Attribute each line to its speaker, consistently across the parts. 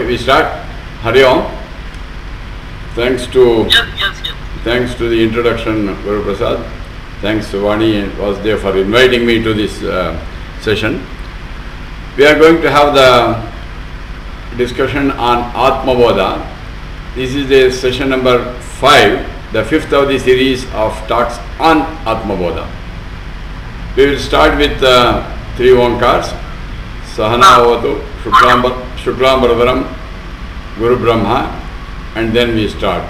Speaker 1: Okay, we start. Hari Om. Thanks to the introduction, Guru Prasad. Thanks to Vani and Vasudeva for inviting me to this session. We are going to have the discussion on Atma Bodha. This is the session number 5, the 5th of the series of talks on Atma Bodha. We will start with 3 Omkars. Sahana Avatu, Shuklam Bharadaram, Guru Brahma, and then we start.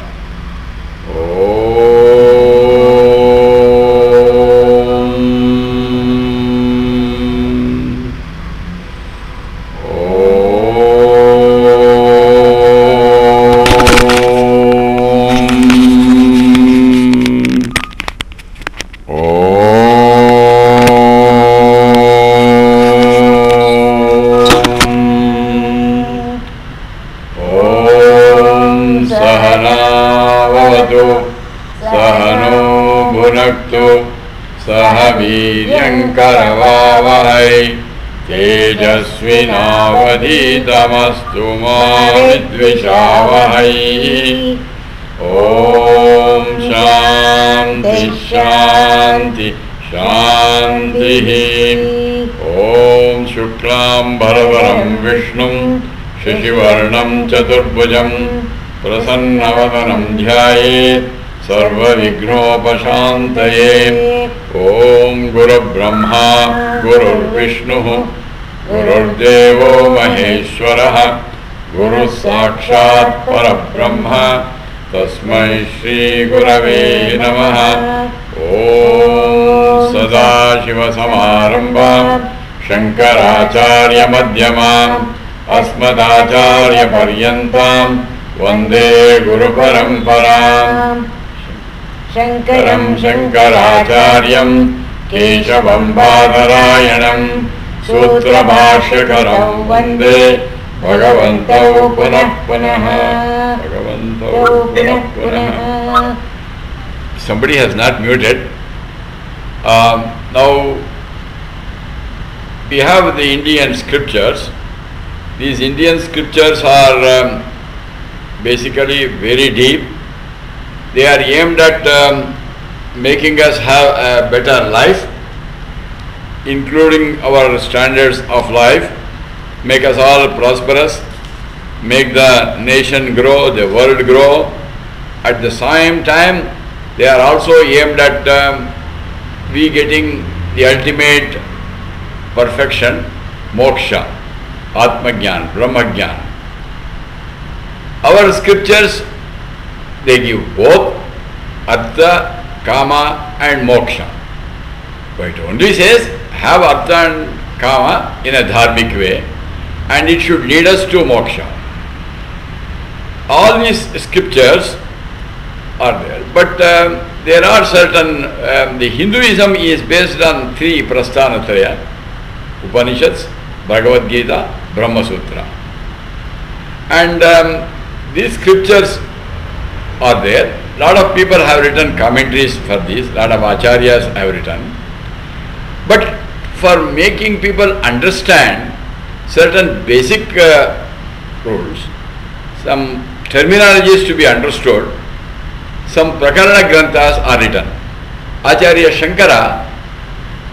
Speaker 1: तेजस्विनावधीतमस्तु मा विद्विषावहै। ओम शांति शांति शांतिः। ओम शुक्लांबरधरं विष्णुं शशिवर्णं चतुर्भुजं प्रसन्नवदनं ध्यायेत् सर्वविघ्नोपशान्तये। ओम गुरुब्रह्मा गुरुर्विष्णुः गुरुर्देवो महेश्वरः गुरुसाक्षात् परब्रह्म तस्मै श्रीगुरवे नमः। ओम सदाशिवसमारम्भां शङ्कराचार्यमध्यमाम् अस्मदाचार्यपर्यन्तां वन्दे गुरुपरम्पराम्। शङ्करं शङ्कराचार्यं केशवं बादरायणं सूत्रभाष्यकरं वन्दे भगवन्तौ पुनः पुनः। Somebody has not muted. Now we have the Indian scriptures. These Indian scriptures are basically very deep. They are aimed at making us have a better life, including our standards of life, make us all prosperous, make the nation grow, the world grow. At the same time, they are also aimed at we getting the ultimate perfection, moksha, Atmagyan, Brahmagyan. Our scriptures, they give both Artha, Kama and Moksha. But it only says have Artha and Kama in a dharmic way, and it should lead us to Moksha. All these scriptures are there, but there are certain, the Hinduism is based on 3 Prasthanatraya, Upanishads, Bhagavad Gita, Brahma Sutra. And these scriptures are there. Lot of people have written commentaries for this, lot of acharyas have written. But for making people understand certain basic rules, some terminologies to be understood, some Prakarana Granthas are written. Acharya Shankara,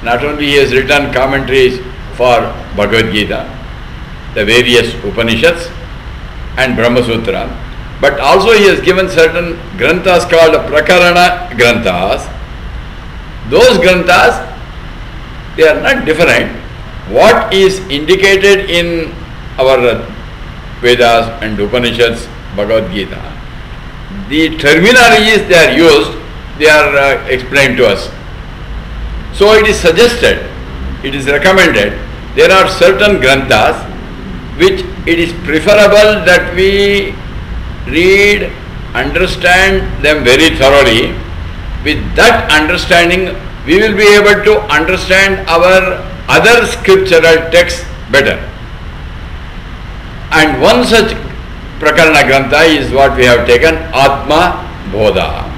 Speaker 1: not only he has written commentaries for Bhagavad Gita, the various Upanishads and Brahma Sutra, but also he has given certain Granthas called Prakarana Granthas. Those Granthas, they are not different. What is indicated in our Vedas and Upanishads, Bhagavad Gita, the terminologies they are used, they are explained to us. So it is suggested, it is recommended, there are certain Granthas which it is preferable that we read, understand them very thoroughly. With that understanding, we will be able to understand our other scriptural texts better. And one such Prakarana Grantha is what we have taken, Atma Bodha.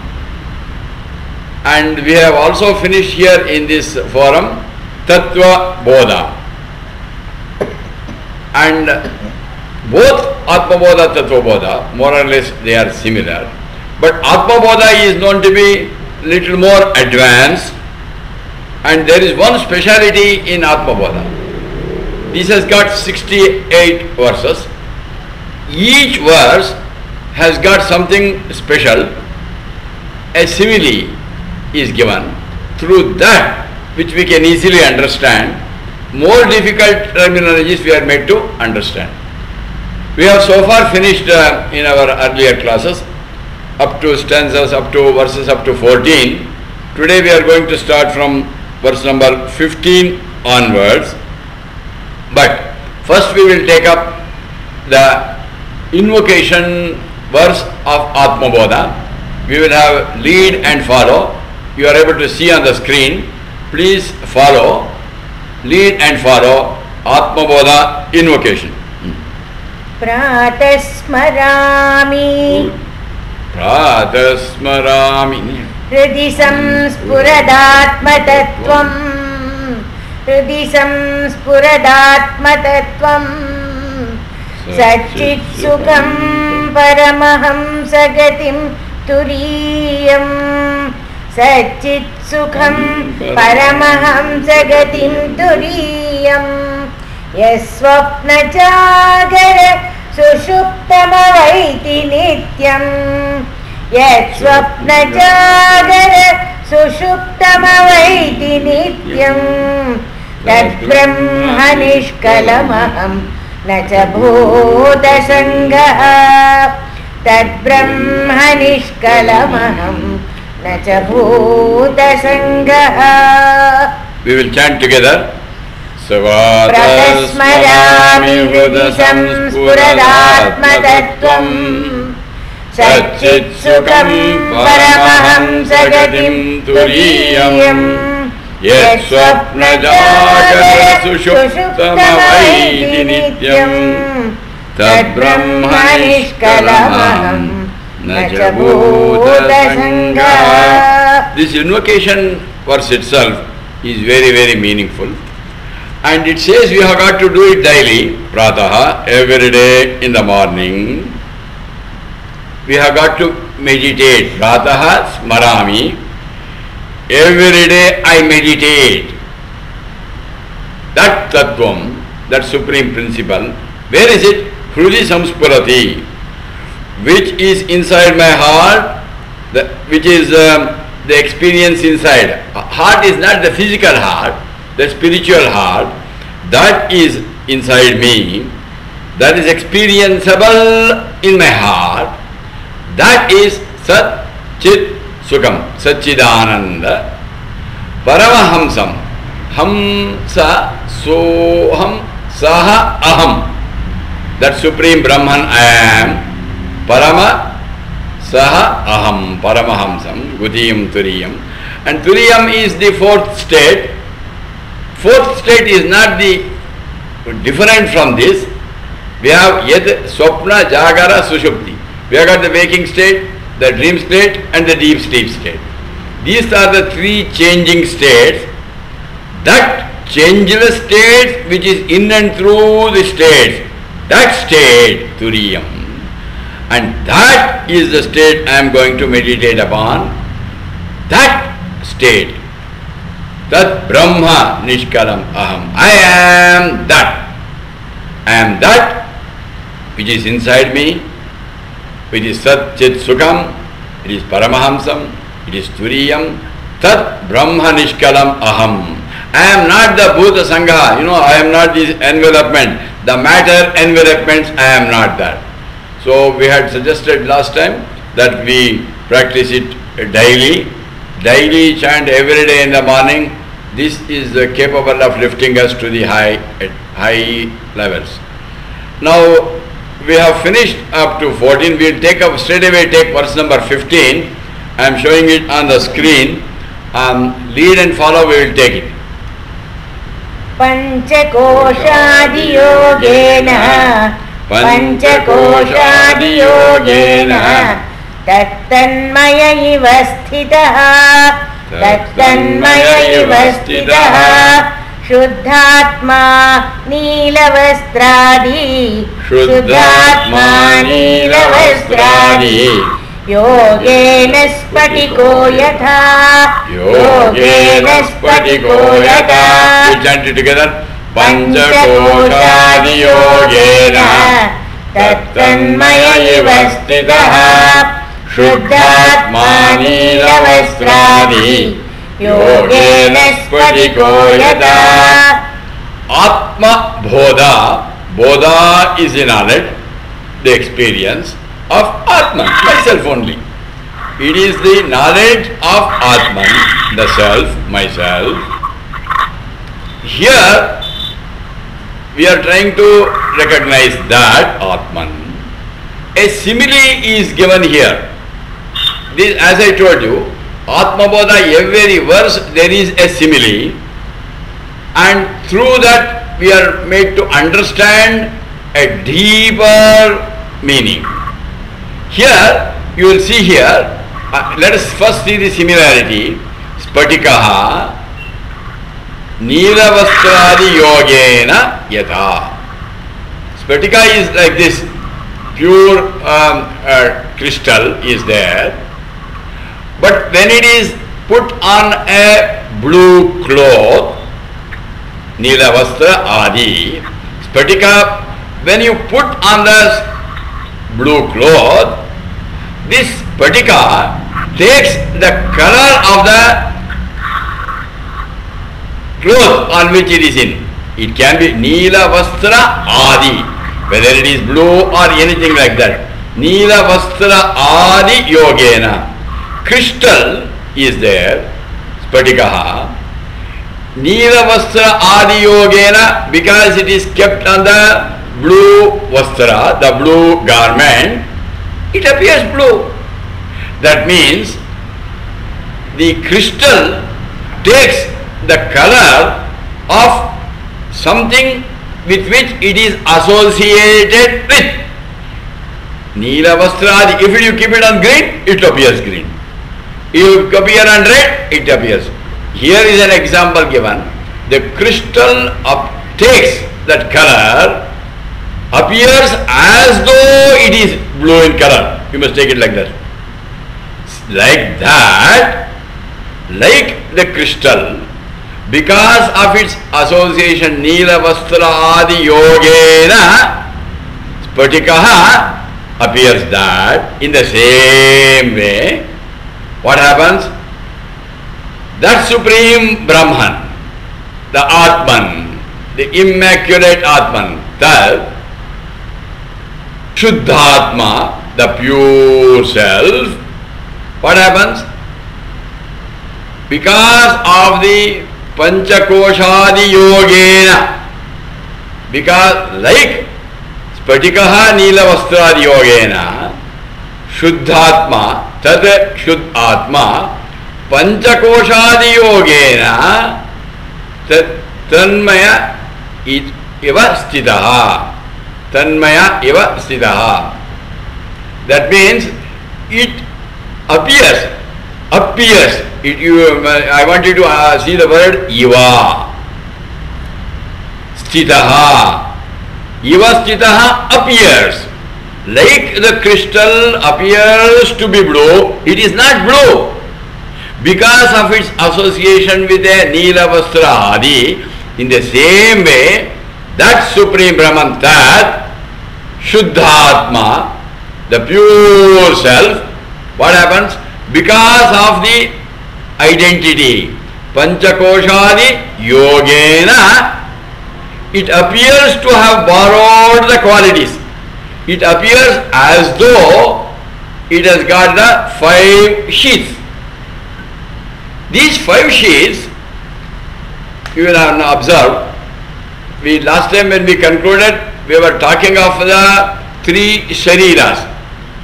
Speaker 1: And we have also finished here in this forum, Tattva Bodha. And Both Atmabodha, Tattvabodha, more or less they are similar. But Atmabodha is known to be little more advanced, and there is one speciality in Atmabodha. This has got 68 verses. Each verse has got something special. A simile is given. Through that, which we can easily understand, more difficult terminologies we are made to understand. We have so far finished in our earlier classes up to stanzas, up to verses up to 14. Today we are going to start from verse number 15 onwards. But first we will take up the invocation verse of Atmabodha. We will have lead and follow. You are able to see on the screen. Please follow. Lead and follow Atmabodha invocation.
Speaker 2: Pratasmarami
Speaker 1: Pratasmarami
Speaker 2: Hridi samspuradatmatattvam Hridi samspuradatmatattvam Satchit sukham paramaham sagatim turiyam Satchit sukham paramaham sagatim turiyam Yasvapna jagara sushuptamavaiti nityam Yasvapna jagara sushuptamavaiti nityam Tad brahma nishkalamaham nacha bhuta sangaha Tad brahma nishkalamaham nacha bhuta sangaha.
Speaker 1: We will chant together.
Speaker 2: Pratasmarami hridi samspuradatmatattvam Satchit sukham paramaham sagatim turiyam Yasvapna jagara sushuptamavaiti nityam Tad brahma nishkalamaham nacha bhuta sangaha.
Speaker 1: This invocation verse itself is very, very meaningful. And it says we have got to do it daily, prataha, every day in the morning. We have got to meditate, prataha smarami, every day I meditate. That tattvam, that supreme principle, where is it? Hrudi samspurati, which is inside my heart, which is the experience inside. Heart is not the physical heart, the spiritual heart, that is inside me, that is experienceable in my heart, that is Sat Chit Sukham, Satchidananda, Paramahamsam, Hamsa Soham Saha Aham, that Supreme Brahman I am, Parama Saha Aham, Paramahamsam, Gudiyam Turiyam. And Turiyam is the fourth state. Fourth state is not the different from this. We have Yad Swapna Jagara Sushupti. We have got the waking state, the dream state and the deep sleep state. These are the three changing states. That changeless state which is in and through the states, that state Turiyam. And that is the state I am going to meditate upon. That state. Tat Brahma Nishkalam Aham. I am that. I am that which is inside me, which is Sat Chit Sukham, it is Paramahamsam, it is Turiyam. Tat Brahma Nishkalam Aham. I am not the Bhuta Sangha, I am not this envelopment. The matter envelopments, I am not that. So we had suggested last time that we practice it daily. Daily chant every day in the morning. This is capable of lifting us to the high levels. Now we have finished up to 14. We will straight away take verse number 15. I am showing it on the screen. Lead and follow, we will take it.
Speaker 2: Panchakoshadiyogena Tattanmaya iva sthitaha Shuddhatma Neelavastradi
Speaker 1: शुद्धात्मा नीलवस्त्रादि
Speaker 2: योगेन स्फटिको यथा योगेन स्फटिको यथा
Speaker 1: We chant it together. पंचकोशादि योगेन
Speaker 2: तत्तन्मय इव स्थितः
Speaker 1: शुद्धात्मा नीलवस्त्रादि योगेन स्फटिको यथा. Atma bodha. Bodha is the knowledge, the experience of Atman, myself only. It is the knowledge of Atman, the self, myself. Here we are trying to recognize that Atman. A simile is given here. This, as I told you, Atma Bodha, every verse there is a simile, and through that we are made to understand a deeper meaning. Here, you will see here, let us first see the similarity. Spatikaha Neelavastradi Yogena Yatha. Spatika is like this, pure crystal is there, but when it is put on a blue cloth, Neelavastra Adi, Spatika, when you put on the blue cloth, this Spatika takes the color of the cloth on which it is in. It can be Neelavastra Adi, whether it is blue or anything like that. Neelavastra Adi Yogena. Crystal is there, Spatikaha. Neelavastra Adi Yogena, because it is kept on the blue vastra, the blue garment, it appears blue. That means the crystal takes the color of something with which it is associated with. Neelavastra Adi, if you keep it on green, it appears green. If you appear on red, it appears. Here is an example given. The crystal takes that color, appears as though it is blue in color. You must take it like that. Like that, like the crystal, because of its association, Neelavastra Adi Yogena, Spatikaha appears that. In the same way, what happens? That Supreme Brahman, the Atman, the immaculate Atman, that Shuddhatma, the pure self, what happens? Because of the Panchakoshadi Yogena, because like Spatikaha Neelavastradi Yogena, Shuddhatma, Tat Shuddhatma, Panchakoshadi Yogena, Tanmaya Iva Sthitaha. Tanmaya Iva Sthitaha. That means it appears. I want you to see the word Iva. Sthitaha. Iva Sthitaha appears. Like the crystal appears to be blue, it is not blue. Because of its association with a Neelavastra Adi, in the same way, that Supreme Brahman, that Shuddhatma, the pure self, what happens? Because of the identity, Panchakoshadi Yogena, it appears to have borrowed the qualities. It appears as though it has got the 5 sheaths. These 5 sheaths, you will have observed, last time when we concluded, we were talking of the 3 shariras.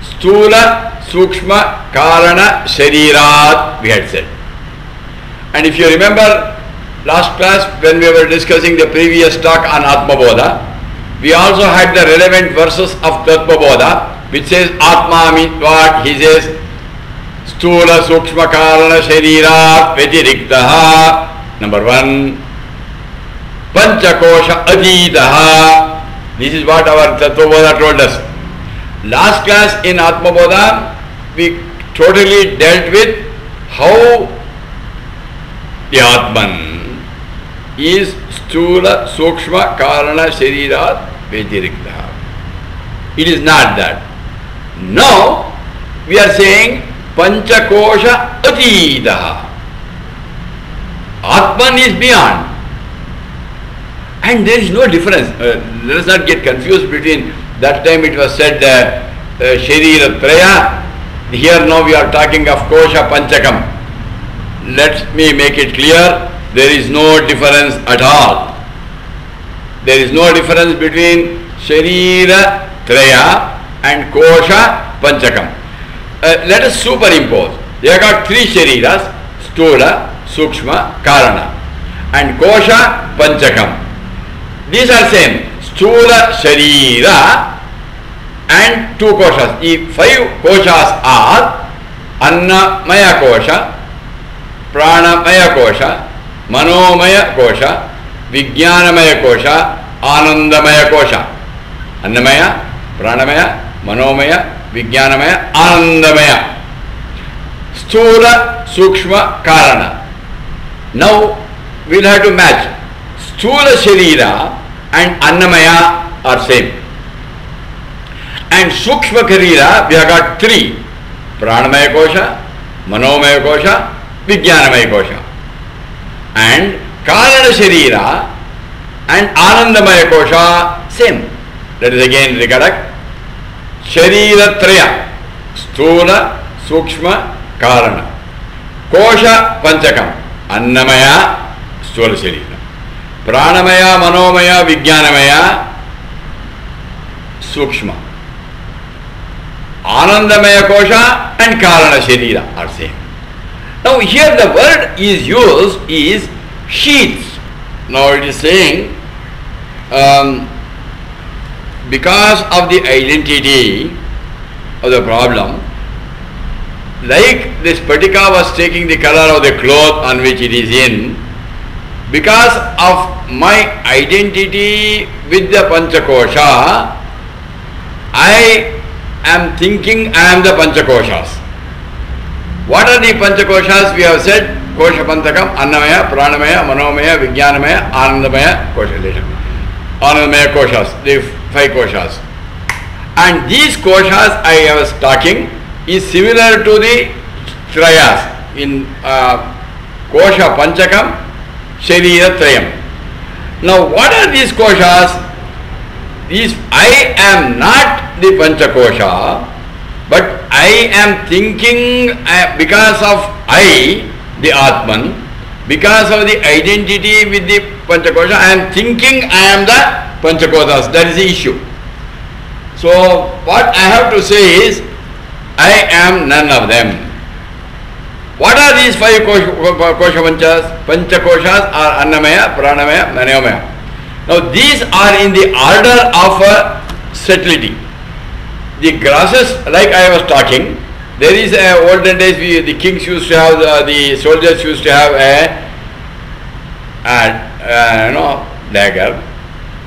Speaker 1: Stula, Sukshma, Karana, Sharirat, we had said. And if you remember last class when we were discussing the previous talk on Atma Bodha, we also had the relevant verses of Tattva Bodha, which says Atma means what? He says Stula, Sukshma, Karana, Sharirat, Vetiriktaha, number 1. Panchakosha Aditaha, This is what our Tattvabodha told us. Last class in Atmabodha, we totally dealt with how the Atman is Sthula, Sukshma, Karana, Sharirat, Vyatirikta. It is not that. Now, we are saying Panchakosha Atitaha. Atman is beyond. And there is no difference. Let us not get confused between that time it was said Sharira Traya. Here now we are talking of Kosha Panchakam. Let me make it clear, there is no difference at all. There is no difference between Sharira Traya and Kosha Panchakam. Let us superimpose. They have got three Shariras, Sthula, Sukshma, Karana, and Kosha Panchakam. These are same. Sthula Sharira and two Koshas. The five Koshas are Annamaya Kosha, Pranamaya Kosha, Manomaya Kosha, Vijnanamaya Kosha, Anandamaya Kosha. Annamaya, Pranamaya, Manomaya, Vijnanamaya, Anandamaya. Sthula, Sukshma, Karana. Now we will have to match. Sthula Sharira and Annamaya are same. And Sukshma Sharira, we have got three. Pranamaya Kosha, Manomaya Kosha, Vijnanamaya Kosha. And Karana Sharira and Anandamaya Kosha, same. Let us again recollect. Sharira Traya, Sthula, Sukshma, Karana. Kosha Panchakam, Annamaya, Sthula Sharira. Pranamaya, Manomaya, Vijnanamaya, Sukshma. Anandamaya Kosha and Karana Sharira are same. Now here the word is used is sheaths. Now it is saying because of the identity of the problem, like this Spatika was taking the color of the cloth on which it is in, because of my identity with the Panchakosha, I am thinking I am the Panchakoshas. What are the Panchakoshas? We have said Kosha Panchakam, Annamaya, Pranamaya, Manomaya, Vijnanamaya, Anandamaya, Kosha later. Anandamaya Koshas, the five Koshas. And these Koshas I was talking is similar to the Trayas in Kosha Panchakam, Sharira Trayam. Now what are these Koshas? These, I am not the Panchakosha, but I am thinking because of I, the Atman, because of the identity with the Panchakosha, I am thinking I am the Panchakoshas. That is the issue. So what I have to say is, I am none of them. What are these five Kosha Panchas? Panchakoshas are Annamaya, Pranamaya, Manomaya. Now these are in the order of subtlety. The grasses, like I was talking, there is olden days the kings used to have, the soldiers used to have a dagger,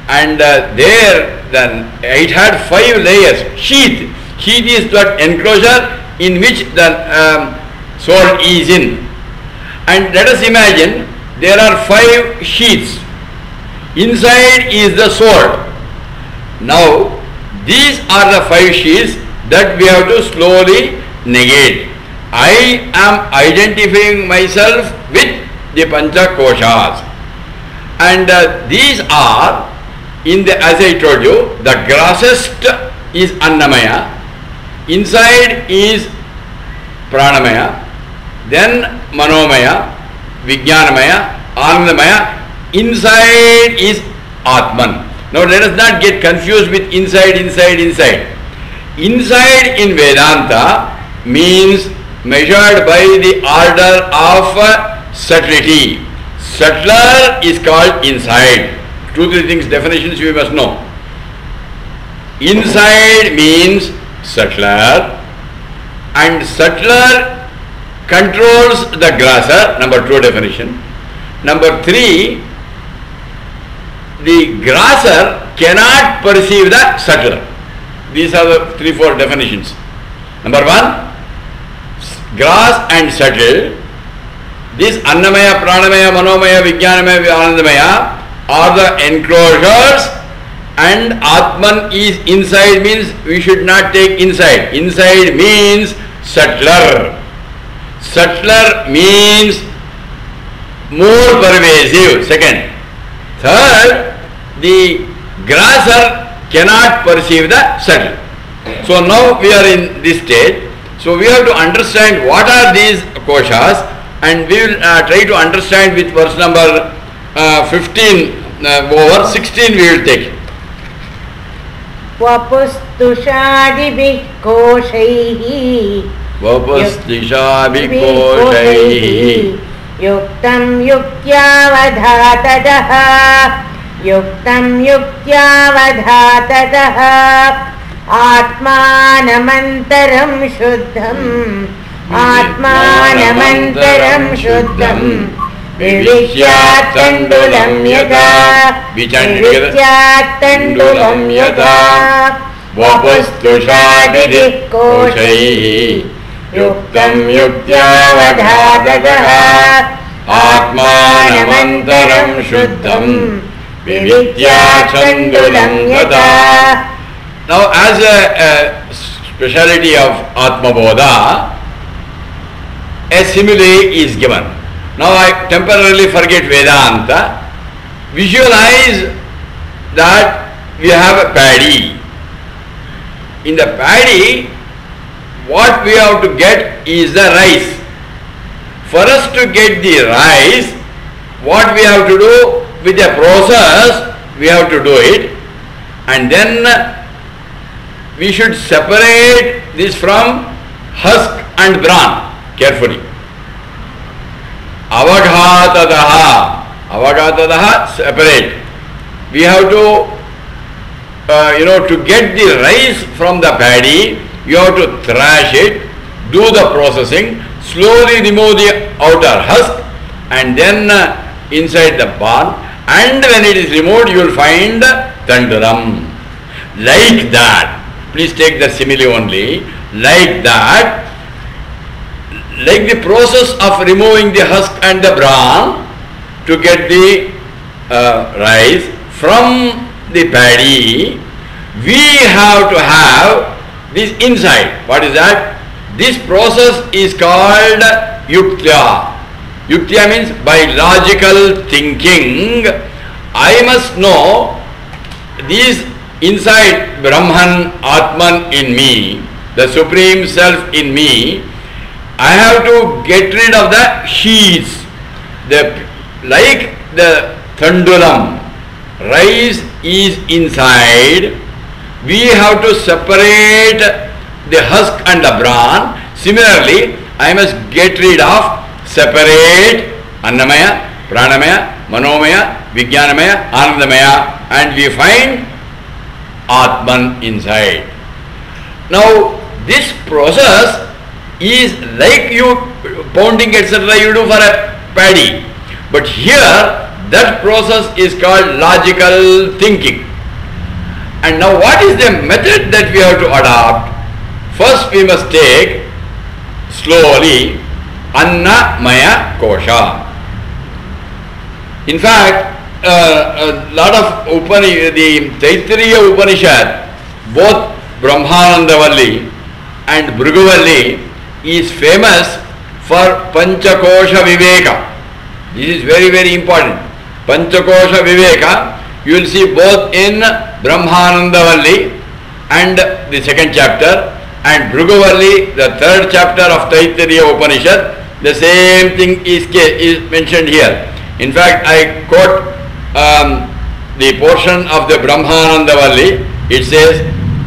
Speaker 1: and there then it had five layers. Sheath. Sheath is that enclosure in which the sword is in. And let us imagine there are five sheaths. Inside is the sword. Now these are the five sheaths that we have to slowly negate. I am identifying myself with the Panchakoshas, and these are in the, as I told you, the grossest is Annamaya, inside is Pranamaya, then Manomaya, Vijnanamaya, Anandamaya, inside is Atman. Now let us not get confused with inside. Inside in Vedanta means measured by the order of subtlety. Subtler is called inside. 2-3 things, definitions we must know. Inside means subtler, and subtler controls the grasser, number 2 definition. Number 3, the grasser cannot perceive the subtler. These are the 3-4 definitions. Number 1, grass and subtle. This Annamaya, Pranamaya, Manomaya, Vijnanamaya, Anandamaya are the enclosures, and Atman is inside, means we should not take inside. Inside means subtler. Subtler means more pervasive. Second. Third, the grasser cannot perceive the subtle. So now we are in this stage. So we have to understand what are these koshas, and we will try to understand with verse number 15 over 16 we will take.
Speaker 2: Vapustushadibhi koshaihi yuktam yuktavadhatadaha Atmanamantaram shuddham Vivisyat tandulam yata Vapustushadibhi koshaihi yuktam yuktavadhatadaha Atmanamantaram shuddham Vivisyat tandulam yata.
Speaker 1: Now, as a speciality of Atma Bodha, a simile is given. Now I temporarily forget Vedanta. Visualize that we have a paddy. In the paddy, what we have to get is the rice. For us to get the rice, what we have to do with the process, we have to do it, and then we should separate this from husk and bran carefully. Avaghatadaha, separate. We have to, to get the rice from the paddy, you have to thrash it, do the processing, slowly remove the outer husk, and then inside the barn, and when it is removed, you will find tanduram. Like that. Please take the simile only. Like that, like the process of removing the husk and the bran to get the rice from the paddy, we have to have this inside. What is that? This process is called yuktya. Yuktya means by logical thinking. I must know these inside Brahman, Atman in me, the Supreme Self in me. I have to get rid of the sheaths. Like the tandulam, rice is inside. We have to separate the husk and the bran. Similarly, I must get rid of, separate Annamaya, Pranamaya, Manomaya, Vijnanamaya, Anandamaya, and we find Atman inside. Now, this process is like you pounding etc. you do for a paddy. But here, that process is called logical thinking. And now what is the method that we have to adopt? First we must take slowly Annamaya Kosha. In fact, a lot of the Taittiriya Upanishad, both Brahmanandavalli and Bhriguvalli is famous for Panchakosha Viveka. This is very, very important. Panchakosha Viveka, you will see both in Brahmanandavalli and the second chapter, and Bhriguvalli, the third chapter of Taittiriya Upanishad, the same thing is mentioned here. In fact, I quote the portion of the Brahmanandavalli. It says,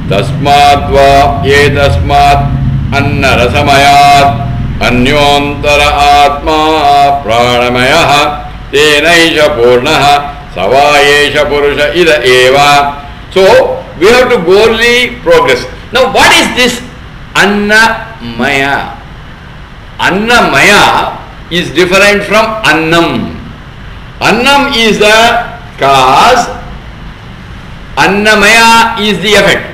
Speaker 1: Tasmat va ye tasmat anna rasamayat anyontara atma pranamayaha tenaisha purnaha savayesha purusha ida eva. So, we have to boldly progress. Now, what is this Annamaya? Annamaya is different from Annam. Annam is the cause, Annamaya is the effect.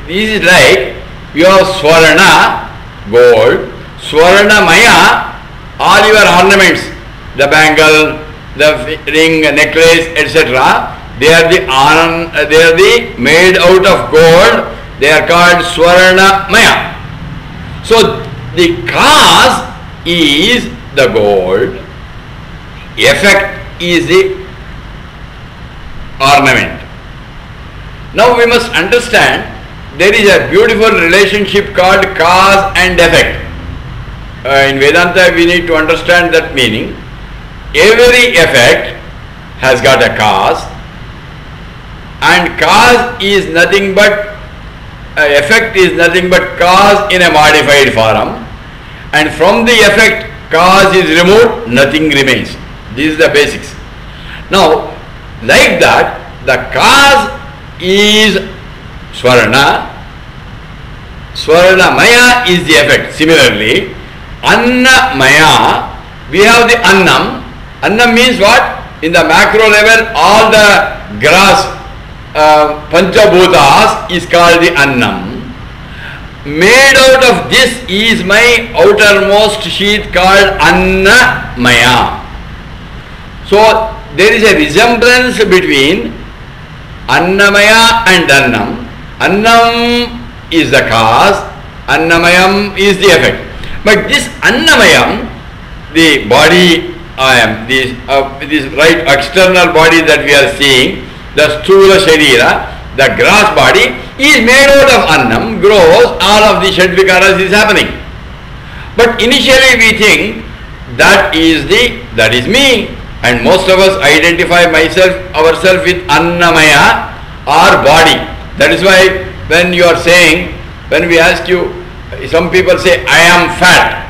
Speaker 1: This is like your Swarna, gold, Swarnamaya, all your ornaments, the bangle, the ring, necklace, etc. They are the made out of gold. They are called Swarnamaya. So the cause is the gold, effect is the ornament. Now we must understand there is a beautiful relationship called cause and effect. In Vedanta we need to understand that meaning. Every effect has got a cause, and cause is nothing but effect is nothing but cause in a modified form, and from the effect cause is removed, nothing remains. This is the basics. Now, like that, the cause is Swarna, Swarnamaya is the effect. Similarly, Annamaya, we have the Annam. Annam means what? In the macro level, all the grass, Panchabhutas is called the Annam. Made out of this is my outermost sheath called Annamaya. So there is a resemblance between Annamaya and Annam. Annam is the cause, Annamayam is the effect. But this Annamayam, the body, this right external body that we are seeing, the Sthula Sharira, the grass body, is made out of Annam, grows, all of the Shadvikaras is happening. But initially we think that is me, and most of us identify ourselves with Annamaya or body. That is why when you are saying, when we ask you, some people say, I am fat.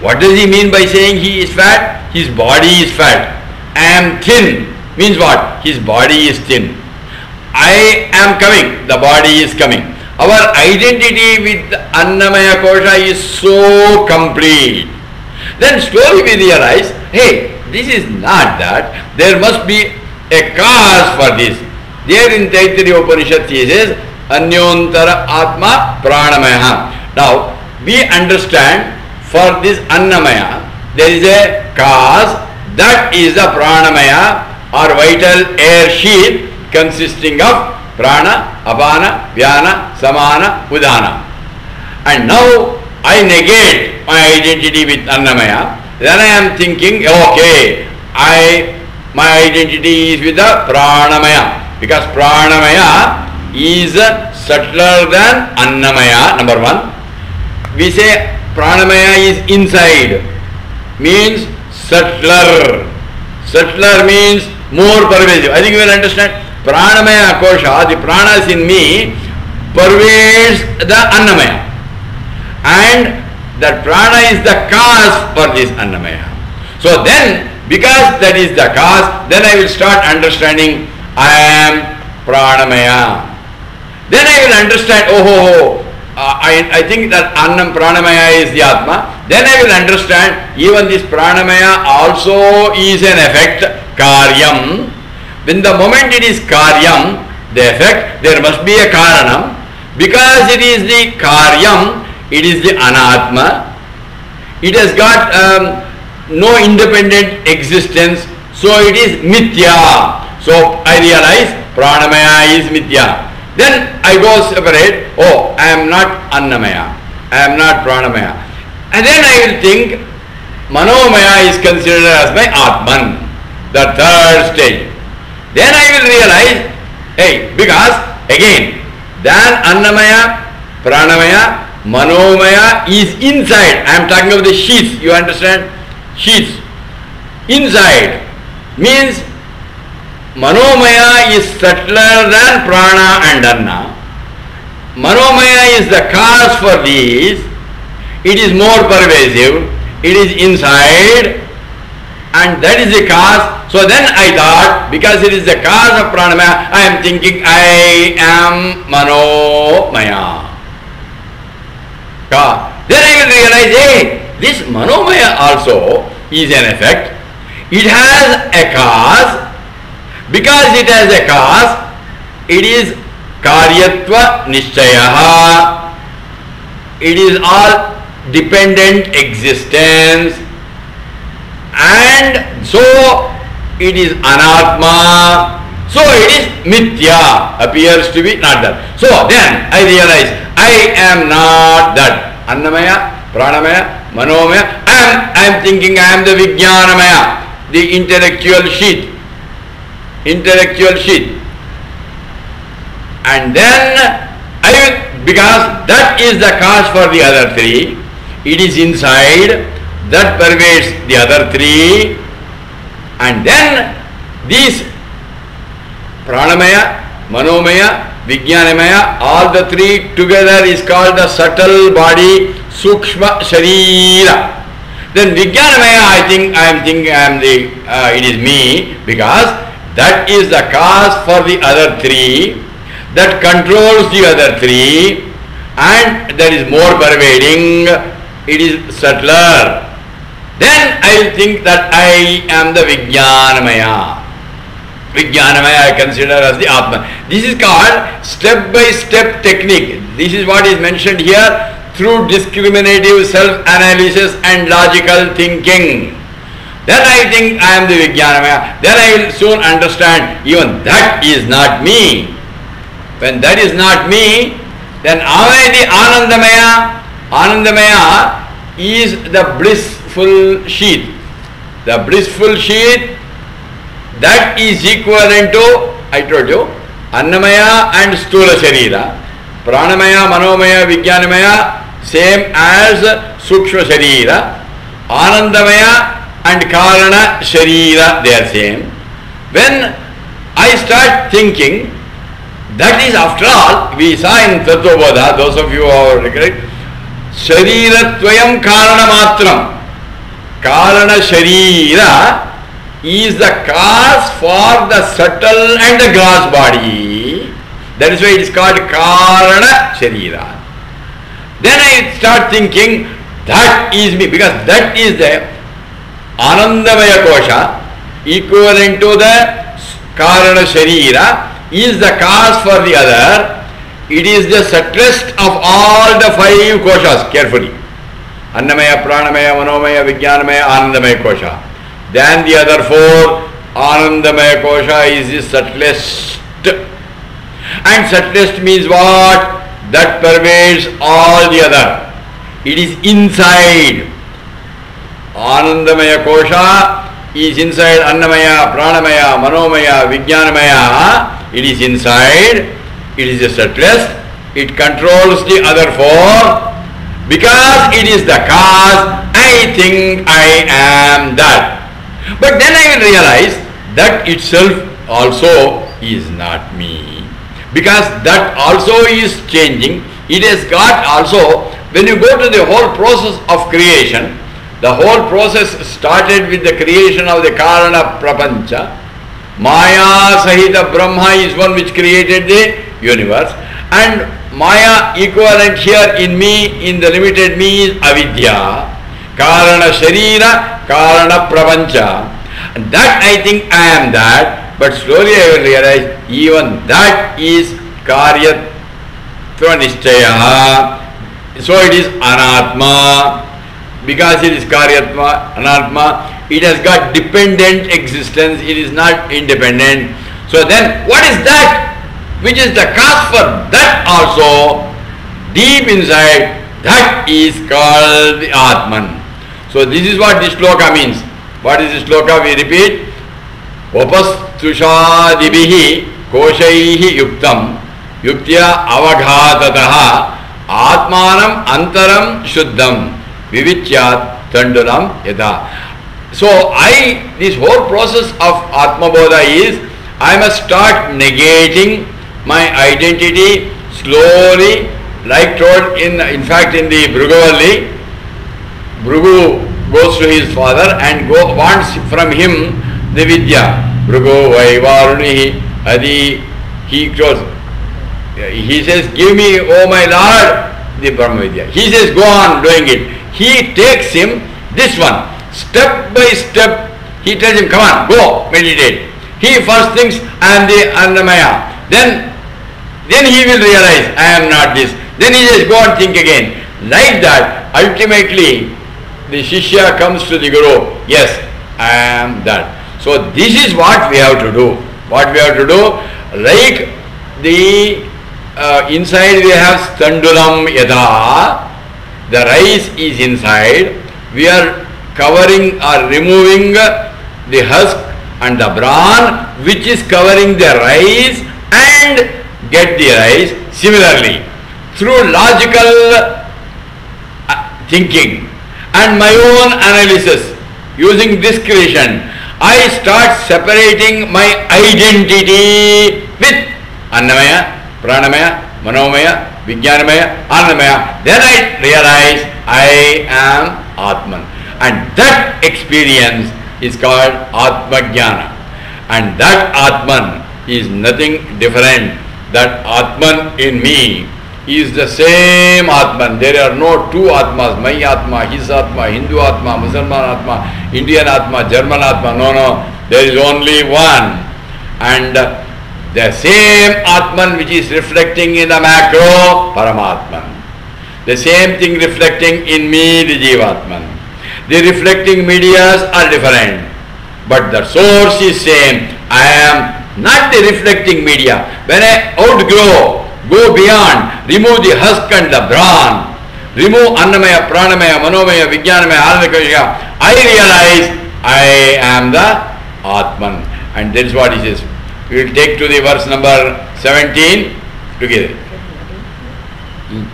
Speaker 1: What does he mean by saying he is fat? His body is fat. I am thin means what? His body is thin. I am coming, the body is coming. Our identity with Annamaya Kosha is so complete. Then slowly we realize, hey, this is not that. There must be a cause for this. There in Taittiriya Upanishad he says, Anyontara Atma Pranamaya. Now, we understand for this Annamaya, there is a cause, that is the Pranamaya or vital air sheath consisting of Prana, Apana, Vyana, Samana, Udana. And now I negate my identity with Annamaya. Then I am thinking, okay, my identity is with the Pranamaya, because Pranamaya is subtler than Annamaya, number one. We say Pranamaya is inside, means subtler. Subtler means more pervasive. I think you will understand. Pranamaya Kosha, the pranas in me, pervades the Annamaya. And that prana is the cause for this Annamaya. So then, because that is the cause, then I will start understanding I am Pranamaya. Then I will understand, I think that Annam Pranamaya is the Atma. Then I will understand even this Pranamaya also is an effect, Karyam. When the moment it is Karyam, the effect, there must be a Karanam. Because it is the Karyam, it is the Anatma. It has got no independent existence, so it is Mithya. So I realize Pranamaya is Mithya. Then I go separate, I am not Annamaya, I am not Pranamaya. And then I will think Manomaya is considered as my Atman, the third stage. Then I will realize, because again, then Annamaya, Pranamaya, Manomaya is inside. I am talking of the sheaths, you understand? Sheaths. Inside means Manomaya is subtler than Prana and Anna. Manomaya is the cause for these. It is more pervasive. It is inside. And that is the cause. So then I thought, because it is the cause of Pranamaya, I am thinking I am Manomaya. Then I will realize, this Manomaya also is an effect. It has a cause. Because it has a cause, it is karyatva nishchayaha. It is all dependent existence, and so it is anatma. So it is mithya, appears to be not that. So then I realize I am not that. Annamaya, pranamaya, manomaya. I am thinking I am the vijnanamaya, the intellectual sheath. Intellectual sheath. And then because that is the cause for the other three, it is inside, that pervades the other three, and then these pranamaya, manomaya, vijnanamaya, all the three together is called the subtle body, sukshma sharira. Then vijnanamaya, I am the, it is me, because that is the cause for the other three, that controls the other three, and that is more pervading, it is subtler. Then I will think that I am the vijnanamaya. Vijnanamaya I consider as the Atman. This is called step-by-step technique. This is what is mentioned here through discriminative self-analysis and logical thinking. Then I think I am the Vijnanamaya. Then I will soon understand even that is not me. When that is not me, then am I the Anandamaya? Anandamaya is the blissful sheath. The blissful sheath, that is equivalent to, I told you, Annamaya and Stula Sharira. Pranamaya, Manomaya, Vijnanamaya, same as Sukshma Sharira. Anandamaya and Karana Sharira, they are same. When I start thinking, that is after all, we saw in Tattvabodha, those of you who are correct, Shariratvayam Karana Matram. Karana Sharira is the cause for the subtle and the gross body. That is why it is called Karana Sharira. Then I start thinking, that is me, because that is the Anandamaya Kosha, equivalent to the Karana Sharira, is the cause for the other. It is the subtlest of all the five koshas, carefully. Annamaya, Pranamaya, Manomaya, Vijnanamaya, Anandamaya Kosha. Then the other four, Anandamaya Kosha is the subtlest. And subtlest means what? That pervades all the other. It is inside. Anandamaya Kosha is inside Annamaya, Pranamaya, Manomaya, Vijnanamaya. It is inside. It is the subtlest. It controls the other four. Because it is the cause, I think I am that. But then I will realize that itself also is not me. Because that also is changing. It has got also, when you go to the whole process of creation, the whole process started with the creation of the Karana Prapancha. Maya Sahita Brahma is one which created the universe. And Maya equivalent here in me, in the limited me, is Avidya. Karana Sharira, Karana Prapancha. And that I think I am that. But slowly I will realize even that is Karyatva Nishchaya. So it is Anatma. Because it is Karyatma, Anatma, it has got dependent existence, it is not independent. So then, what is that? Which is the cause for that also, deep inside, that is called the Atman. So this is what this shloka means. What is this shloka? We repeat. Upastushadibihi koshaihi yuktam yuktya avaghatataha atmanam antaram shuddham vivityat tandulam yada. So this whole process of Atma Bodha is, I must start negating my identity slowly, like told in fact in the Bhrugavalli. Bhrugu goes to his father and wants from him the Vidya. Bhrugu Vaivarunihi Adi, he says, give me, oh my Lord, the Brahma Vidya. He says, go on doing it. He takes him, this one, step by step, he tells him, come on, go, meditate. He first thinks, I am the Annamaya. Then Then he will realize, I am not this. Then he says, go and think again. Like that, ultimately, the Shishya comes to the Guru, yes, I am that. So this is what we have to do. What we have to do, like the inside we have Standulam Yada, the rice is inside, we are covering or removing the husk and the bran which is covering the rice and get the rice. Similarly, through logical thinking and my own analysis, using discretion, I start separating my identity with Annamaya, Pranamaya, Manomaya, Vijnanamaya, Anandamaya. Then I realize I am Atman. And that experience is called Atmajnana. And that Atman is nothing different. That Atman in me is the same Atman. There are no two Atmas, my Atma, his Atma, Hindu Atma, Muslim Atma, Indian Atma, German Atma. No, no. There is only one. And the same Atman which is reflecting in the macro, Paramatman. The same thing reflecting in me, the Jivatman. The reflecting medias are different, but the source is same. I am not the reflecting media. When I outgrow, go beyond, remove the husk and the bran, remove Annamaya, Pranamaya, Manomaya, Vijnanamaya, Anandamaya, I realize I am the Atman. And that is what he says. We will take to the verse number 17 together.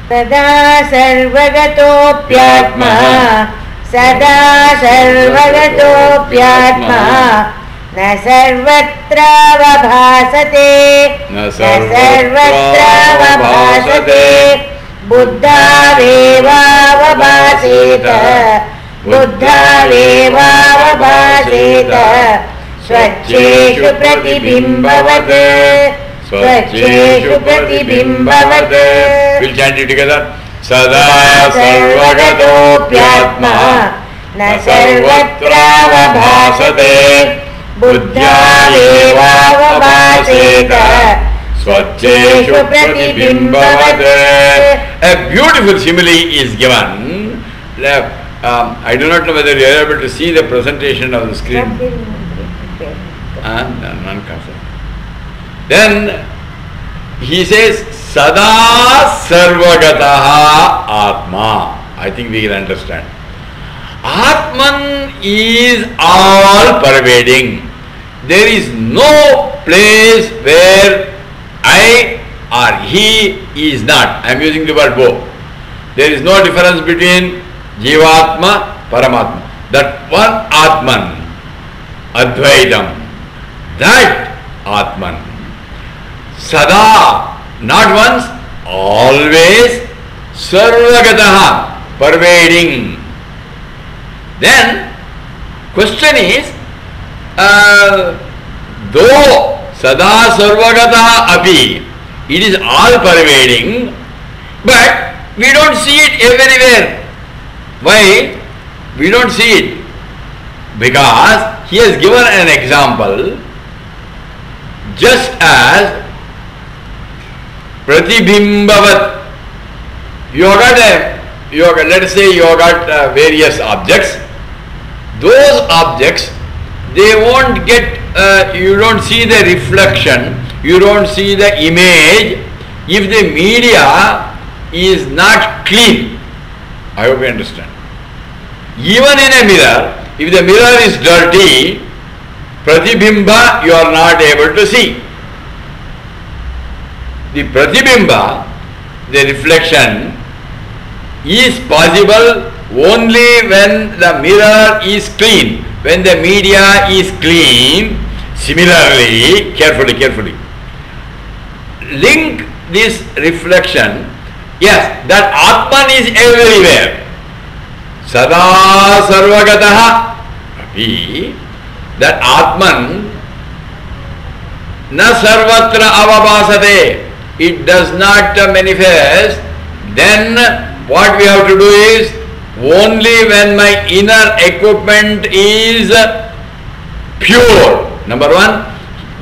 Speaker 2: Sada sarvagatopyatma, sada sarvagatopyatma, na sarvatra vabhasate, na sarvatra vabhasate, buddha veva vabhaseta, buddha veva vabhaseta, स्वच्छेषु प्रतिबिंबवत्, स्वच्छेषु प्रतिबिंबवत्.
Speaker 1: We'll chant it together. Sada sarvagatoप्यात्मा
Speaker 2: न सर्वत्र वभासते, बुद्धावेवावभासेत, स्वच्छेषु प्रतिबिंबवत्.
Speaker 1: A beautiful simile is given. I do not know whether you are able to see the presentation of the screen. Non-concept. Then he says, Sada Sarvagataha Atma. I think we can understand. Atman is all pervading. There is no place where I or he is not. I am using the word both. There is no difference between Jivatma, Paramatma. That one Atman, Advaitam. That Atman, Sada, not once, always, Sarvagataha, pervading. Then, question is, though Sada Sarvagataha api, it is all pervading, but we don't see it everywhere. Why? We don't see it. Because he has given an example. Just as Pratibimbavat, let us say you got various objects. Those objects, they won't get, you don't see the reflection, you don't see the image if the media is not clean. I hope you understand. Even in a mirror, if the mirror is dirty, Pratibimba you are not able to see. The Pratibimba, the reflection, is possible only when the mirror is clean, when the media is clean. Similarly, carefully, link this reflection. Yes, that Atman is everywhere. Sada Sarvagataha api. That Atman na sarvatra avabhasate, it does not manifest. Then what we have to do is, only when my inner equipment is pure. Number one,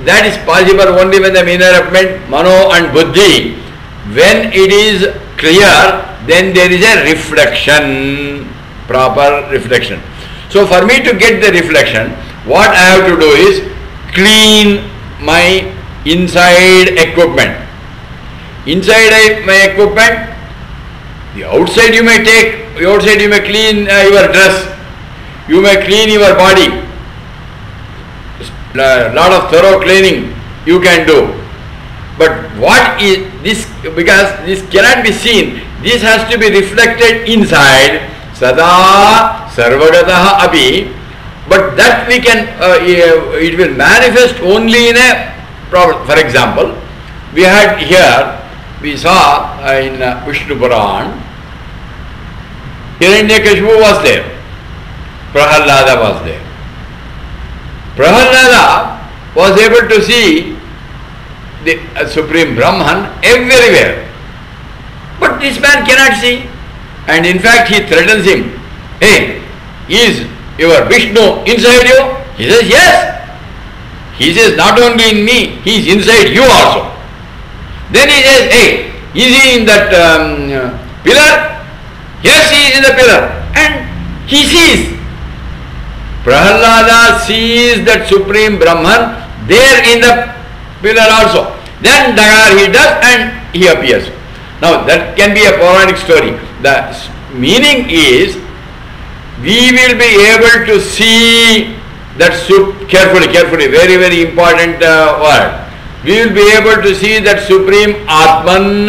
Speaker 1: that is possible only when the inner element, mano and buddhi, when it is clear, then there is a reflection, proper reflection. So for me to get the reflection, what I have to do is clean my inside equipment. Inside my equipment, the outside you may take, outside you may clean your dress, you may clean your body. A lot of thorough cleaning you can do. But what is this? Because this cannot be seen, this has to be reflected inside. Sada sarvagataha api. But that we can, it will manifest only in a problem. For example, we had here, we saw in Vishnu Puran, Hiranyakashipu was there, Prahalada was there. Prahalada was able to see the Supreme Brahman everywhere. But this man cannot see. And in fact he threatens him. Hey, is your Vishnu inside you? He says, yes. He says, not only in me, he is inside you also. Then he says, hey, is he in that pillar? Yes, he is in the pillar. And he sees. Prahalada sees that Supreme Brahman there in the pillar also. Then Dagar he does and he appears. Now that can be a Puranic story. The meaning is, we will be able to see that carefully, very, very important word. We will be able to see that Supreme Atman.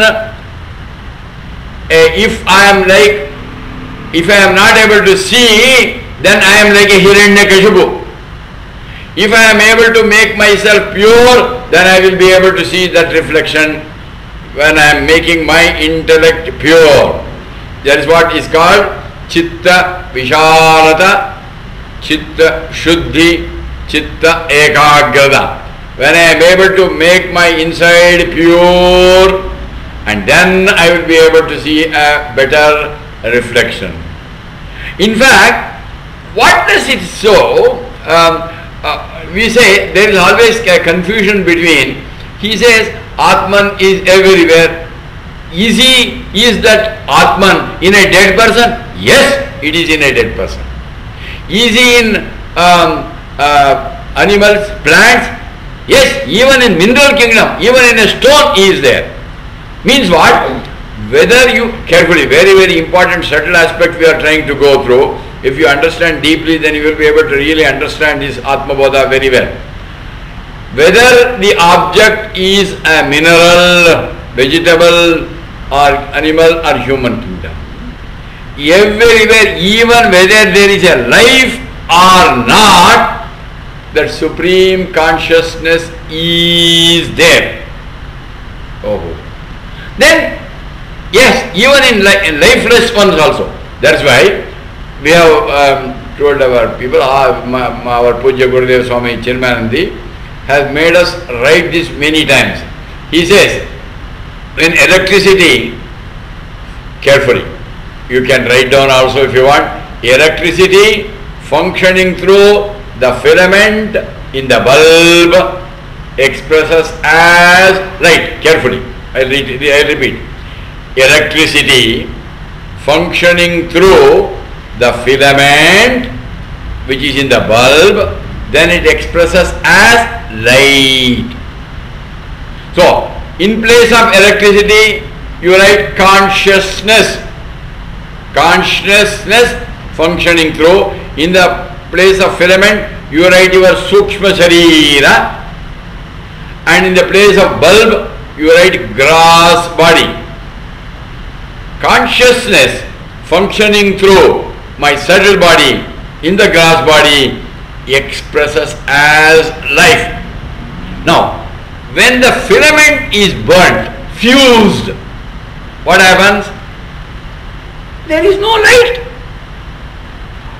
Speaker 1: If I am not able to see, then I am like a Hiranyakashipu. If I am able to make myself pure, then I will be able to see that reflection when I am making my intellect pure. That is what is called Chitta Visharata, Chitta Shuddhi, Chitta Ekagrata. When I am able to make my inside pure, and then I will be able to see a better reflection. In fact, what does it show? We say there is always a confusion between, he says Atman is everywhere. Is that Atman in a dead person? Yes, it is in a dead person. Is he in animals, plants? Yes, even in mineral kingdom, even in a stone he is there. Means what? Whether you, carefully, very, very important subtle aspect we are trying to go through. If you understand deeply, then you will be able to really understand this Atma Bodha very well. Whether the object is a mineral, vegetable, or animal, or human kingdom, everywhere, even whether there is a life or not, that supreme consciousness is there. Oh. Then, yes, even in lifeless ones also. That's why we have told our people, our Pujya Gurudev Swami Chinmayanandi has made us write this many times. He says, when electricity, carefully, you can write down also if you want, electricity functioning through the filament in the bulb expresses as light. Carefully, I repeat. Electricity functioning through the filament which is in the bulb, then it expresses as light. So, in place of electricity, you write consciousness. Consciousness functioning through. In the place of filament, you write your Sukshma Sharira. And in the place of bulb, you write grass body. Consciousness functioning through my subtle body in the grass body expresses as life. Now, when the filament is burnt, fused, what happens? There is no light.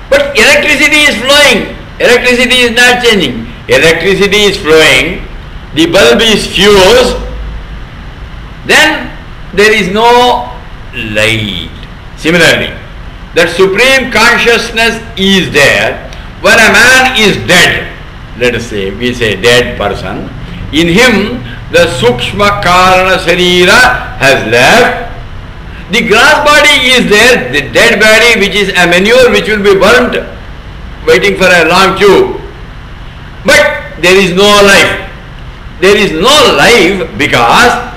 Speaker 1: But electricity is flowing. Electricity is not changing. Electricity is flowing. The bulb is fused. Then there is no light. Similarly, that supreme consciousness is there. When a man is dead, let us say, we say dead person, In him, the Sukshma Karana Sharira has left. The gross body is there, the dead body which is a manure which will be burnt, waiting for a long queue. But there is no life. There is no life because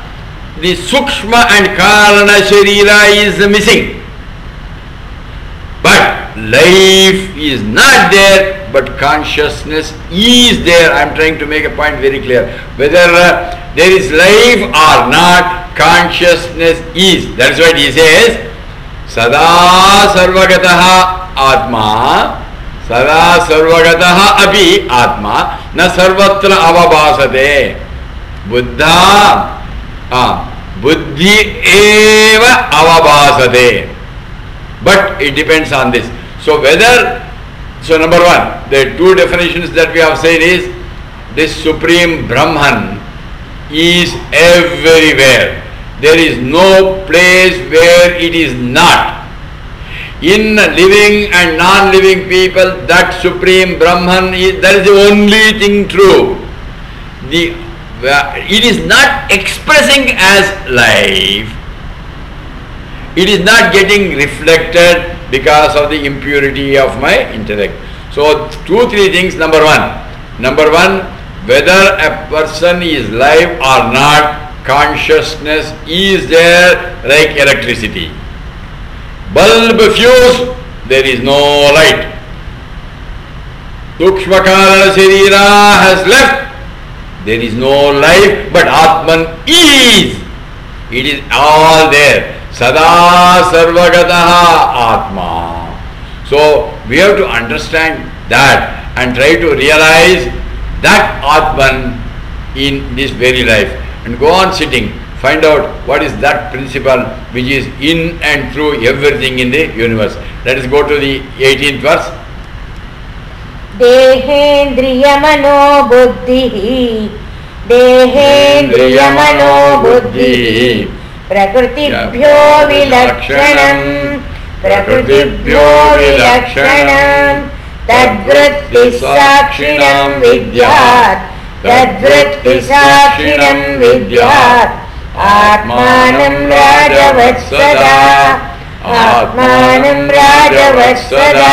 Speaker 1: the Sukshma and Karana Sharira is missing. But life is not there, but consciousness is there. I am trying to make a point very clear. Whether there is life or not, consciousness is. That's what he says. Sada sarvagataha atma, sada sarvagataha api atma, na sarvatra avabhasate. Buddha, buddhi eva avabhasate. But it depends on this. So whether, so number one, the two definitions that we have said is, this Supreme Brahman is everywhere. There is no place where it is not. In living and non-living people, that Supreme Brahman is, that is the only thing true. It is not expressing as life. It is not getting reflected because of the impurity of my intellect. So, 2-3 things. Number one, whether a person is live or not, consciousness is there like electricity. Bulb fuse, there is no light. Sukshma Karana Sharira has left, there is no life, but Atman is. It is all there. Sada sarvagataha atma. So we have to understand that and try to realize that Atman in this very life, and go on sitting, find out what is that principle which is in and through everything in the universe. Let us go to the 18th verse.
Speaker 2: Dehendriya mano buddhi, Dehendriya mano buddhi, Prakrtibhyo vilakshanam, Prakrtibhyo vilakshanam, Tadvritti sakshinam vidyat, Tadvritti sakshinam vidyat, Atmanam rajavatsada, Atmanam rajavatsada.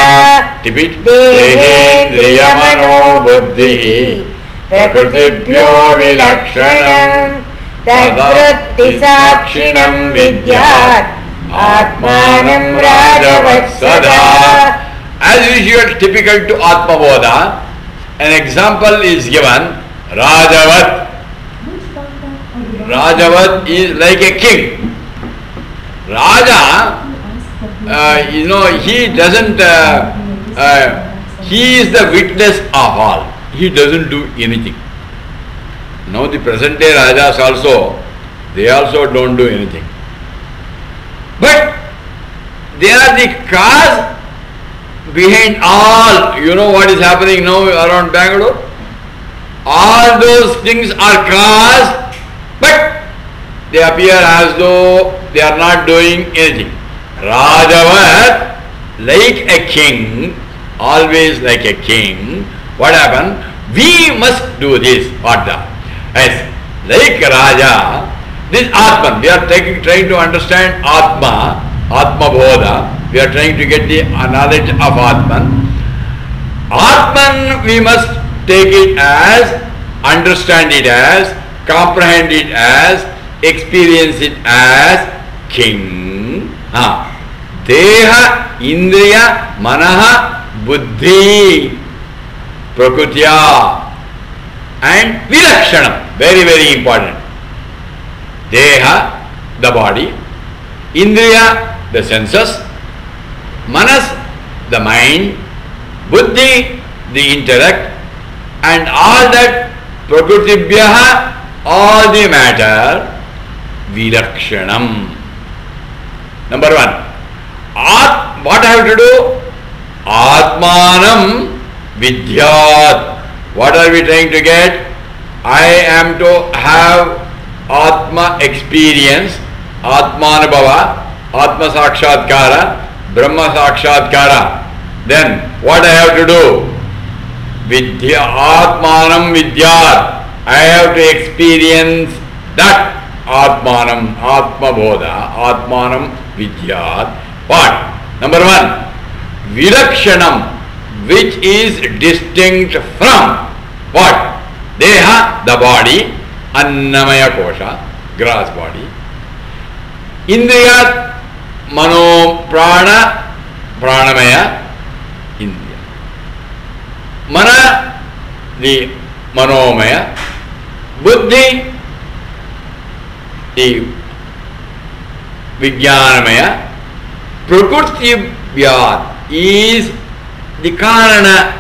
Speaker 1: Repeat.
Speaker 2: Dehendriya mano buddhi, Prakrtibhyo vilakshanam, Tadvritti sakshinam vidyat, Atmanam rajavatsada.
Speaker 1: As usual, typical to Atma Bodha, an example is given. Rajavat. Rajavat is like a king. Raja, he doesn't, he is the witness of all. He doesn't do anything. Now the present day Rajas also, they also don't do anything. But they are the cause behind all. You know what is happening now around Bangalore? All those things are caused, but they appear as though they are not doing anything. Rajavat, like a king, always like a king. What happened? We must do this. What the? Yes, like Raja, this Atman, we are trying to understand Atma, Atma Bodha. We are trying to get the knowledge of Atman. Atman, we must take it as, understand it as, comprehend it as, experience it as king. Deha, Indriya, Manaha, Buddhi, Prakrutya and Vilakshanam. Very, very important. Deha, the body. Indriya, the senses. Manas, the mind. Buddhi, the intellect. And all that Prakrutibhyaha, all the matter. Vilakshanam. Number one. What I have to do? Atmanam Vidyat. What are we trying to get? I am to have Atma experience, Atmanubhava, Atma Sakshatkara, Brahma Sakshatkara. Then what I have to do? Vidya, Atmanam Vidyat. I have to experience that Atmanam, Atma Bodha, Atmanam Vidyat. What? Number one, Vilakshanam, which is distinct from what? Deha, the body, Annamaya Kosha, grass body. Indriyat, Mano, Prana, Pranamaya, Indriya. Mana, the Manomaya, Buddhi, the Vijnanamaya, Prakriti Vyat is the Karana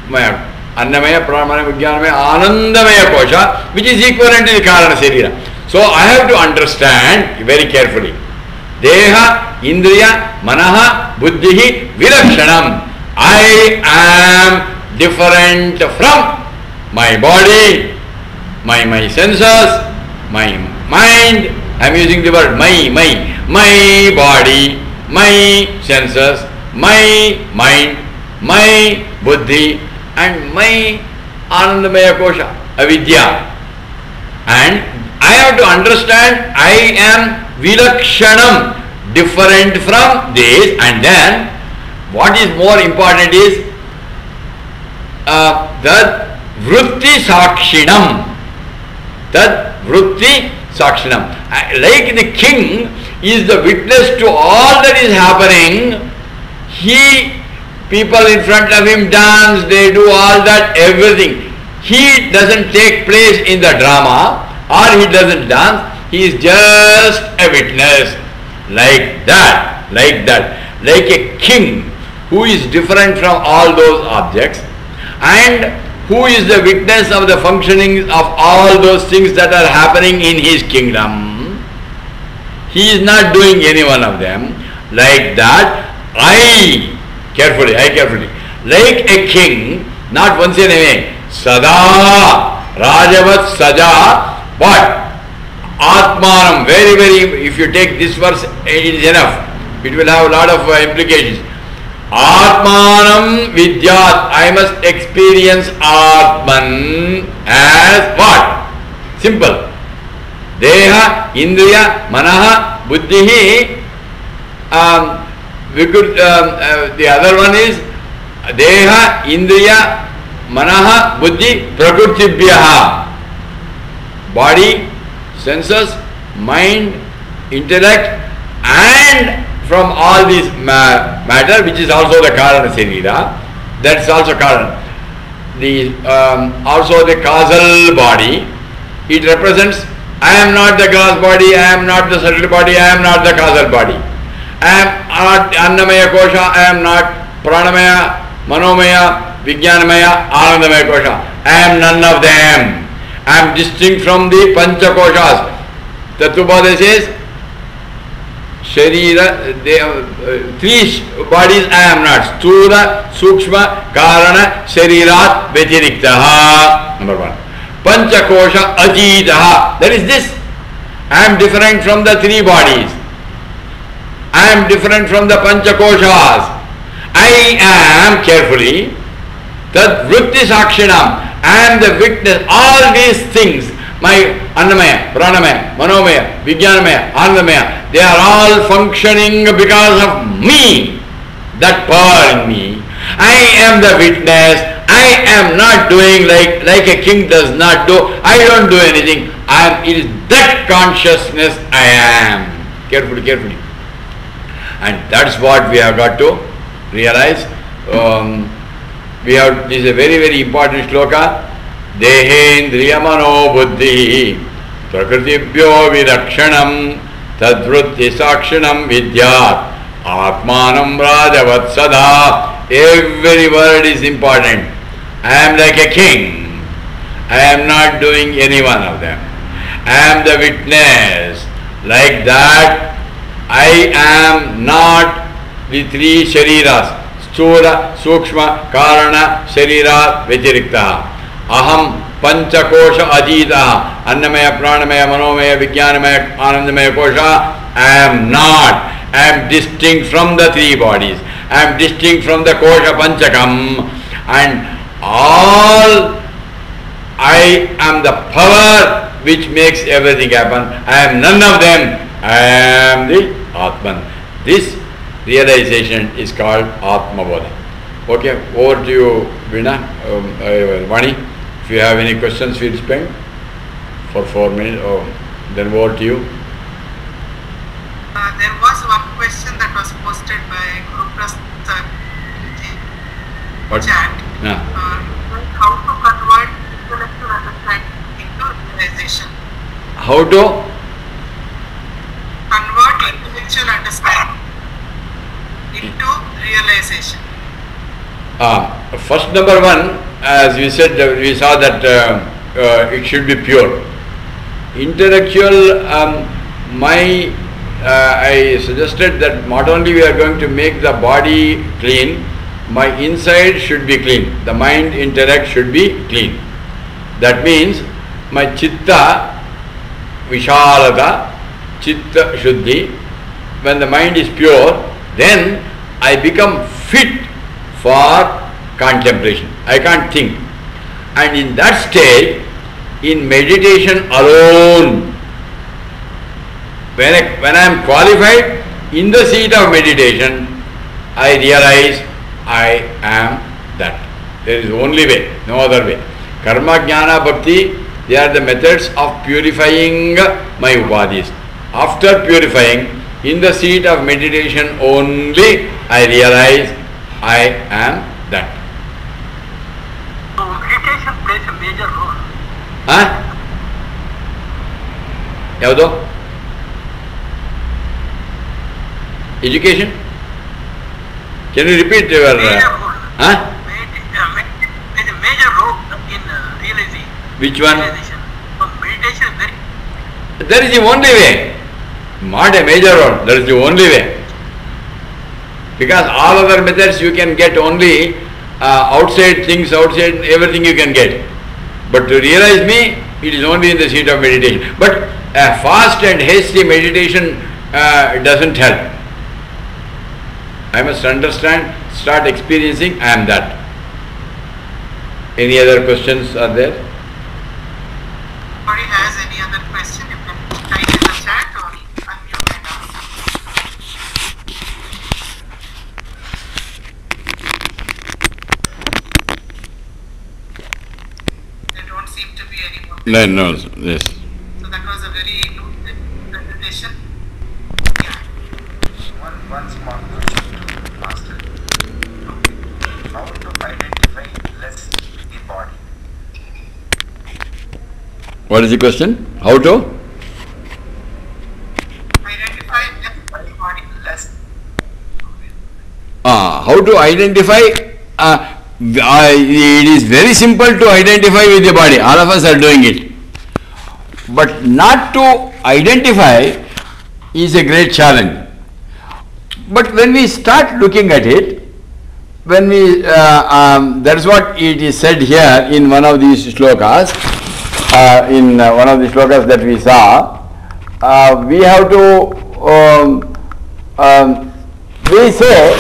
Speaker 1: Maya, Annamaya, Pranamaya, Vijnanamaya, Anandamaya Kosha, which is equivalent to the Karana Sharira. So I have to understand very carefully. Deha, Indriya, Manaha, Buddhi, Vilakshanam. I am different from my body, my senses, my mind. I am using the word my body, my senses, my mind, my buddhi, and my Anandamaya Kosha, avidya. And I have to understand I am Vilakshanam, different from this. And then what is more important is that Vritti Sakshinam. That Vritti Sakshinam. Like the king is the witness to all that is happening. People in front of him dance, they do all that, everything. He doesn't take place in the drama, or he doesn't dance. He is just a witness. Like that. Like a king who is different from all those objects, and who is the witness of the functioning of all those things that are happening in his kingdom. He is not doing any one of them. Like that, I carefully, like a king, not once in a way, Sada, Rajavat Saja, what? Atmanam, very, if you take this verse, it is enough. It will have a lot of implications. Atmanam Vidyat, I must experience Atman as what? Simple. Deha, Indriya, Manaha, Buddhi. The other one is Deha, Indriya, Manaha, Buddhi, Prakrutibhyaha. Body, senses, mind, intellect, and from all these matter, which is also the Karana Sharira, that's also Karana. Also the causal body, it represents, I am not the gross body, I am not the subtle body, I am not the causal body. I am not Annamaya Kosha, I am not Pranamaya, Manomaya, Vijnanamaya, Anandamaya Kosha. I am none of them. I am distinct from the Pancha Koshas. Tattvapada says, Sharira, three bodies I am not. Sthula, Sukshma, Karana, Sharirat, Vyatiriktaha. Number one. Panchakosha Ajitaha. That is this. I am different from the three bodies. I am different from the Panchakoshas. I am, carefully, Tat Vritti Sakshinam. I am the witness. All these things, my Annamaya, Pranamaya, Manomaya, Vijnanamaya, Anandamaya, they are all functioning because of me, that power in me. I am the witness. I am not doing like a king does not do. I don't do anything. It is that consciousness I am. Carefully. And that's what we have got to realize. This is a very important shloka. Dehendriya mano buddhi prakritibhyo vidakshanam tadvrutti sakshanam vidyat atmanam rajavat sada. Every word is important. I am like a king. I am not doing any one of them. I am the witness. Like that, I am not the three shariras. Sthula, Sukshma, Karana, Sharira, Vyatiriktaha. Aham Panchakosha Ajitaha. Annamaya, Pranamaya, Manomaya, Vijnanamaya, Anandamaya Kosha. I am not. I am distinct from the three bodies. I am distinct from the Kosha Panchakam. And all I am the power which makes everything happen. I am none of them. I am the Atman. This realization is called Atmabodha. Okay, over to you, Veena, Vani. If you have any questions, we'll spend for 4 minutes. Then over to you.
Speaker 3: There was one question that was posted by Guru Prasad chat.
Speaker 1: Yeah.
Speaker 3: How to convert intellectual understanding into realization?
Speaker 1: How to?
Speaker 3: Convert intellectual understanding into realization.
Speaker 1: First, number one, as we said, we saw that it should be pure. Intellectual, I suggested that not only we are going to make the body clean, my inside should be clean. The mind, intellect should be clean. That means my chitta, vishalata, chitta shuddhi, when the mind is pure, then I become fit for contemplation. I can't think. And in that state, in meditation alone, when I am qualified in the seat of meditation, I realize I am that. There is only way, no other way. Karma, Jnana, Bhakti, they are the methods of purifying my upadhis. After purifying, in the seat of meditation only, I realize I am that.
Speaker 3: So meditation plays a major role.
Speaker 1: Yavado? Education? Can you repeat your...
Speaker 3: Major role.
Speaker 1: Huh?
Speaker 3: Plays a major role in realizing.
Speaker 1: Which one?
Speaker 3: Realization. So meditation is very...
Speaker 1: That is the only way. Not a major role, that is the only way. Because all other methods you can get only outside things, outside everything you can get. But to realize me, it is only in the seat of meditation. But a fast and hasty meditation doesn't help. I must understand, start experiencing, I am that. Any other questions are there?
Speaker 3: Anybody has any other question, you can type in the chat or unmute and ask. There don't seem to be any more.
Speaker 1: No, yes.
Speaker 3: So that was a very lucid presentation. Yeah.
Speaker 4: One small question to master. How to identify less with the body?
Speaker 1: What is the question? How to?
Speaker 3: Identify less body.
Speaker 4: Less.
Speaker 1: How to identify? It is very simple to identify with the body. All of us are doing it. But not to identify is a great challenge. But when we start looking at it, when we, that is what it is said here in one of these shlokas, one of the shlokas that we saw, we have to, we say,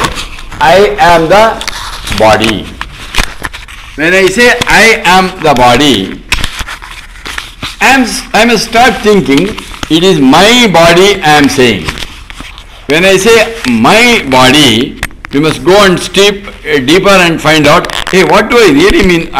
Speaker 1: I am the body. When I say I am the body, I must start thinking, it is my body I am saying. When I say my body, we must go and step deeper and find out, hey, what do I really mean?